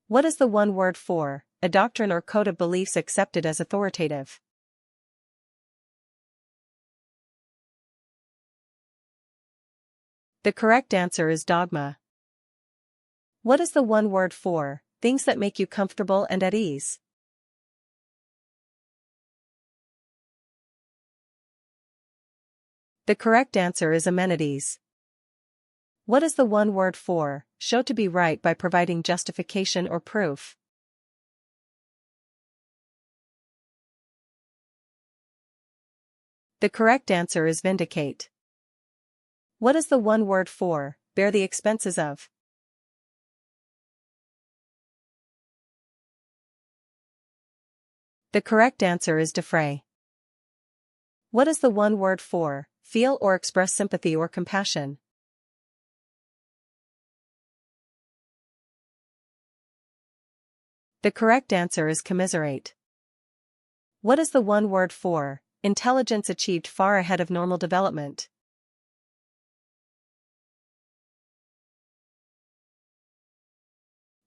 What is the one word for a doctrine or code of beliefs accepted as authoritative? The correct answer is dogma. What is the one word for things that make you comfortable and at ease? The correct answer is amenities. What is the one word for show to be right by providing justification or proof? The correct answer is vindicate. What is the one word for bear the expenses of? The correct answer is defray. What is the one word for feel or express sympathy or compassion? The correct answer is commiserate. What is the one word for intelligence achieved far ahead of normal development?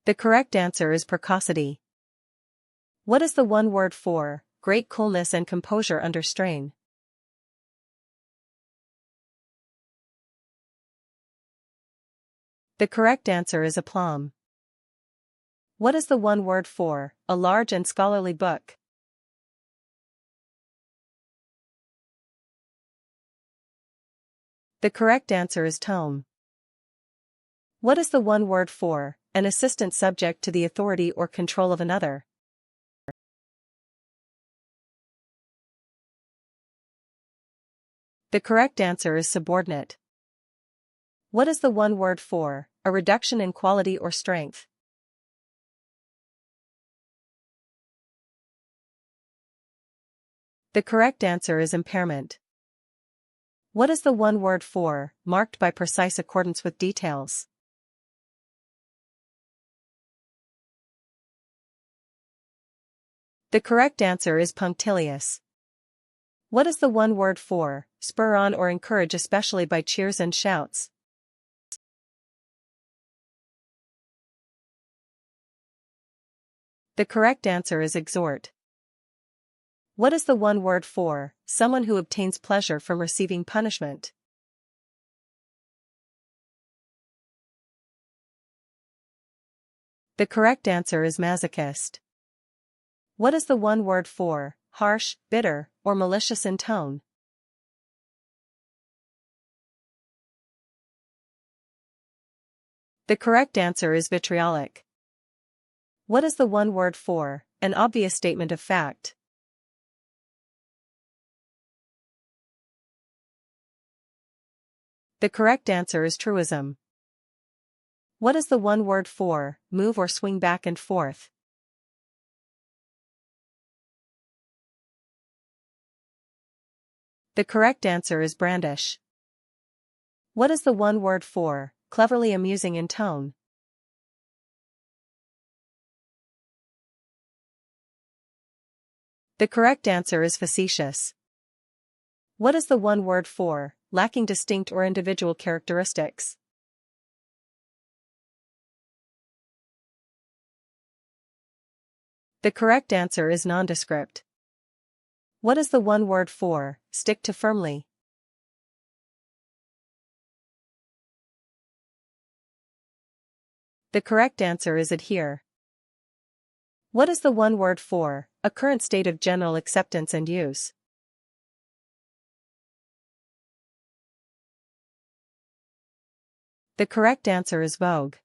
The correct answer is precocity. What is the one word for great coolness and composure under strain? The correct answer is aplomb. What is the one word for a large and scholarly book? The correct answer is tome. What is the one word for an assistant subject to the authority or control of another? The correct answer is subordinate. What is the one word for a reduction in quality or strength? The correct answer is impairment. What is the one word for marked by precise accordance with details? The correct answer is punctilious. What is the one word for spur on or encourage, especially by cheers and shouts? The correct answer is exhort. What is the one word for someone who obtains pleasure from receiving punishment? The correct answer is masochist. What is the one word for harsh, bitter, or malicious in tone? The correct answer is vitriolic. What is the one word for an obvious statement of fact? The correct answer is truism. What is the one word for move or swing back and forth? The correct answer is brandish. What is the one word for cleverly amusing in tone? The correct answer is facetious. What is the one word for lacking distinct or individual characteristics? The correct answer is nondescript. What is the one word for stick to firmly? The correct answer is adhere. What is the one word for a current state of general acceptance and use? The correct answer is vogue.